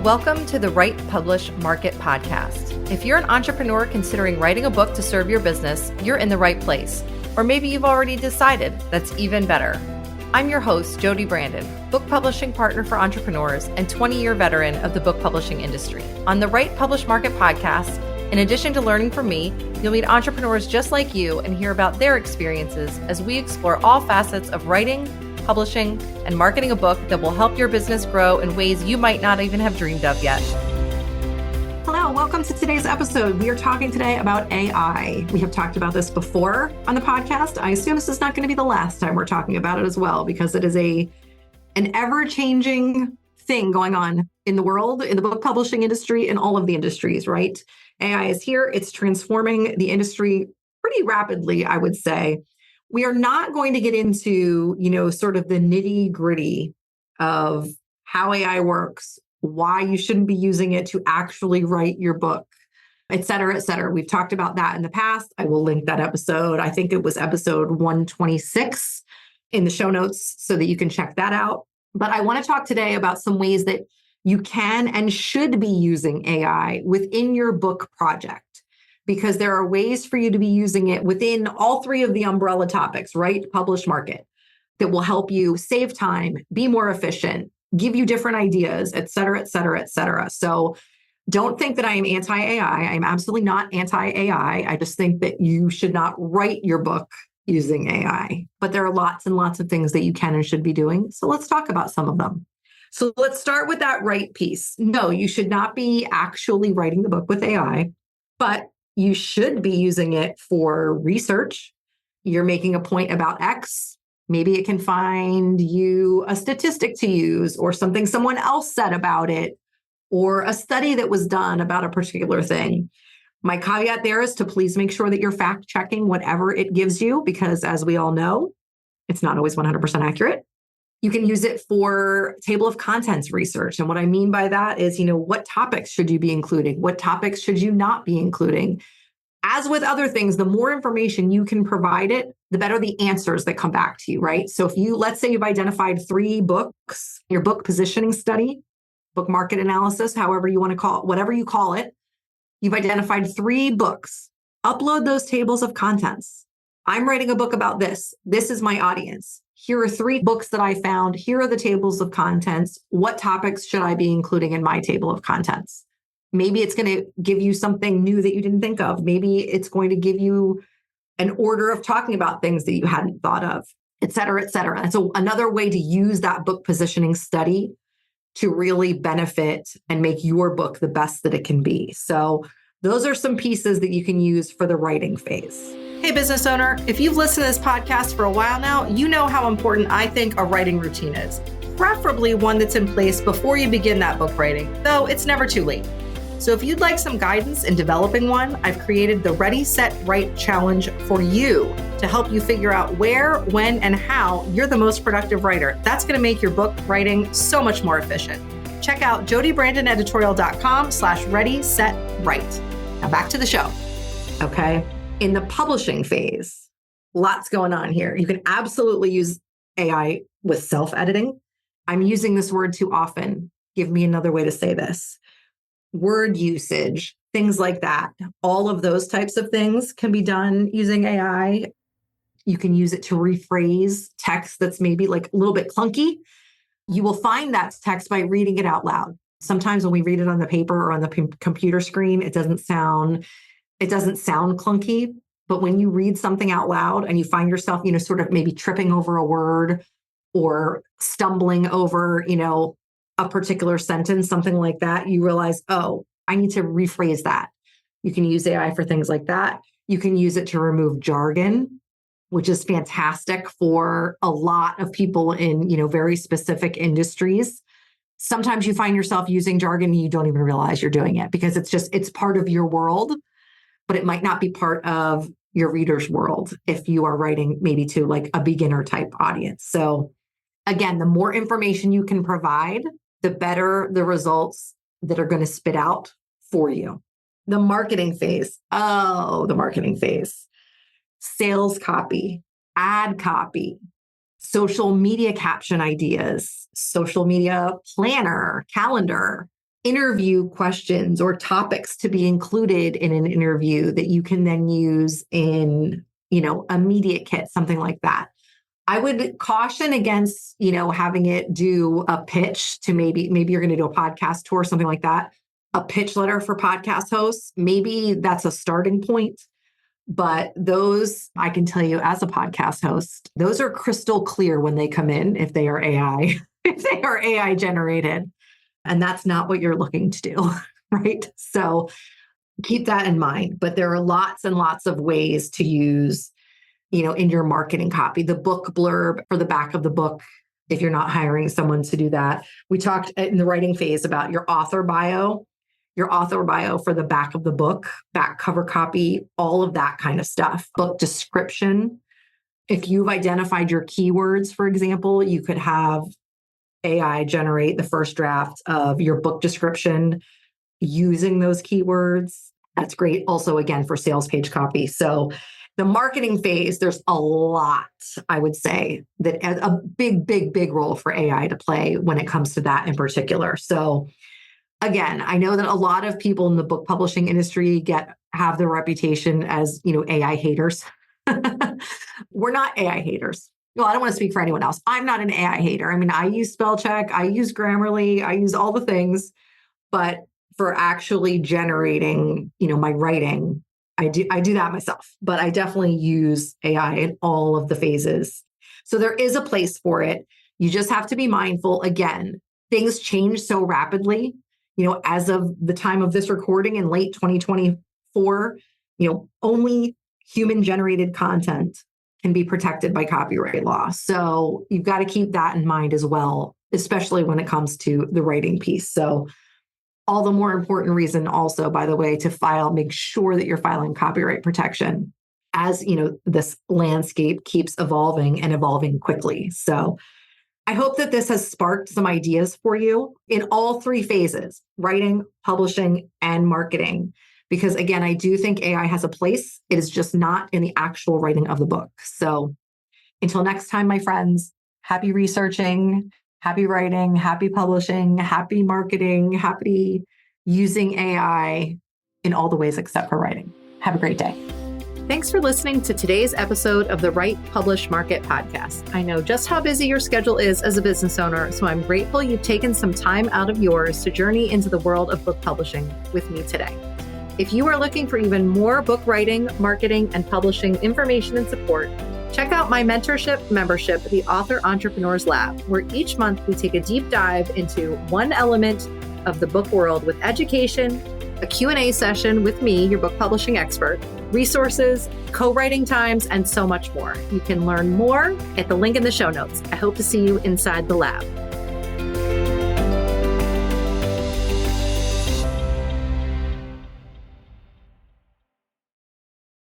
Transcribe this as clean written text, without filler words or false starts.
Welcome to the Write, Publish, Market podcast. If you're an entrepreneur considering writing a book to serve your business, you're in the right place. Or maybe you've already decided. That's even better. I'm your host, Jody Brandon, book publishing partner for entrepreneurs and 20-year veteran of the book publishing industry. On the Write, Publish, Market podcast, in addition to learning from me, you'll meet entrepreneurs just like you and hear about their experiences as we explore all facets of writing, publishing, and marketing a book that will help your business grow in ways you might not even have dreamed of yet. Hello, welcome to today's episode. We are talking today about AI. We have talked about this before on the podcast. I assume this is not going to be the last time we're talking about it as well, because it is an ever-changing thing going on in the world, in the book publishing industry, in all of the industries, right? AI is here. It's transforming the industry pretty rapidly, I would say. We are not going to get into, sort of the nitty gritty of how AI works, why you shouldn't be using it to actually write your book, et cetera, et cetera. We've talked about that in the past. I will link that episode. I think it was episode 126 in the show notes so that you can check that out. But I want to talk today about some ways that you can and should be using AI within your book project, because there are ways for you to be using it within all three of the umbrella topics, write, publish, market, that will help you save time, be more efficient, give you different ideas, et cetera, et cetera, et cetera. So don't think that I am anti-AI. I'm absolutely not anti-AI. I just think that you should not write your book using AI. But there are lots and lots of things that you can and should be doing. So let's talk about some of them. So let's start with that write piece. No, you should not be actually writing the book with AI, but you should be using it for research. You're making a point about X. Maybe it can find you a statistic to use or something someone else said about it or a study that was done about a particular thing. My caveat there is to please make sure that you're fact checking whatever it gives you, because as we all know, it's not always 100% accurate. You can use it for table of contents research. And what I mean by that is, what topics should you be including? What topics should you not be including? As with other things, the more information you can provide it, the better the answers that come back to you, right? So let's say you've identified 3 books, your book positioning study, book market analysis, however you want to call it, whatever you call it, you've identified 3 books. Upload those tables of contents. I'm writing a book about this. This is my audience. Here are 3 books that I found. Here are the tables of contents. What topics should I be including in my table of contents? Maybe it's going to give you something new that you didn't think of. Maybe it's going to give you an order of talking about things that you hadn't thought of, et cetera, et cetera. And so another way to use that book positioning study to really benefit and make your book the best that it can be. So those are some pieces that you can use for the writing phase. Hey, business owner, if you've listened to this podcast for a while now, you know how important I think a writing routine is, preferably one that's in place before you begin that book writing, though it's never too late. So if you'd like some guidance in developing one, I've created the Ready, Set, Write Challenge for you to help you figure out where, when, and how you're the most productive writer. That's going to make your book writing so much more efficient. Check out jodybrandoneditorial.com/ready, set, write. Now back to the show. Okay. In the publishing phase, lots going on here. You can absolutely use AI with self-editing. I'm using this word too often. Give me another way to say this. Word usage, things like that. All of those types of things can be done using AI. You can use it to rephrase text that's maybe like a little bit clunky. You will find that text by reading it out loud. Sometimes when we read it on the paper or on the computer screen, it doesn't sound clunky. But when you read something out loud and you find yourself, sort of maybe tripping over a word or stumbling over, a particular sentence, something like that, you realize, oh, I need to rephrase that. You can use AI for things like that. You can use it to remove jargon, which is fantastic for a lot of people in, very specific industries. Sometimes you find yourself using jargon and you don't even realize you're doing it because it's part of your world, but it might not be part of your reader's world if you are writing maybe to like a beginner type audience. So again, the more information you can provide, the better the results that are going to spit out for you. The marketing phase. Oh, the marketing phase. Sales copy, ad copy, social media caption ideas, social media planner, calendar, interview questions or topics to be included in an interview that you can then use in, a media kit, something like that. I would caution against, having it do a pitch to maybe you're going to do a podcast tour, something like that. A pitch letter for podcast hosts, maybe that's a starting point. But those, I can tell you as a podcast host, those are crystal clear when they come in, if they are AI, if they are AI generated. And that's not what you're looking to do, right? So keep that in mind. But there are lots and lots of ways to use, in your marketing copy, the book blurb for the back of the book, if you're not hiring someone to do that. We talked in the writing phase about your author bio for the back of the book, back cover copy, all of that kind of stuff. Book description. If you've identified your keywords, for example, you could have AI generate the first draft of your book description using those keywords. That's great. Also, again, for sales page copy. So the marketing phase, there's a lot, I would say, that a big role for AI to play when it comes to that in particular. So again, I know that a lot of people in the book publishing industry have the reputation as, AI haters. We're not AI haters. Well, I don't want to speak for anyone else. I'm not an AI hater. I mean, I use spell check, I use Grammarly, I use all the things, but for actually generating, my writing, I do that myself, but I definitely use AI in all of the phases. So there is a place for it. You just have to be mindful. Again, things change so rapidly. As of the time of this recording in late 2024, only human generated content can be protected by copyright law. So you've got to keep that in mind as well, especially when it comes to the writing piece. So all the more important reason also, by the way, to make sure that you're filing copyright protection as, this landscape keeps evolving and evolving quickly. So I hope that this has sparked some ideas for you in all three phases: writing, publishing, and marketing. Because again, I do think AI has a place. It is just not in the actual writing of the book. So until next time, my friends, happy researching, happy writing, happy publishing, happy marketing, happy using AI in all the ways except for writing. Have a great day. Thanks for listening to today's episode of the Write, Publish, Market podcast. I know just how busy your schedule is as a business owner, so I'm grateful you've taken some time out of yours to journey into the world of book publishing with me today. If you are looking for even more book writing, marketing, and publishing information and support, check out my mentorship membership, the Author Entrepreneurs Lab, where each month we take a deep dive into one element of the book world with education, a Q&A session with me, your book publishing expert, resources, co-writing times, and so much more. You can learn more at the link in the show notes. I hope to see you inside the lab.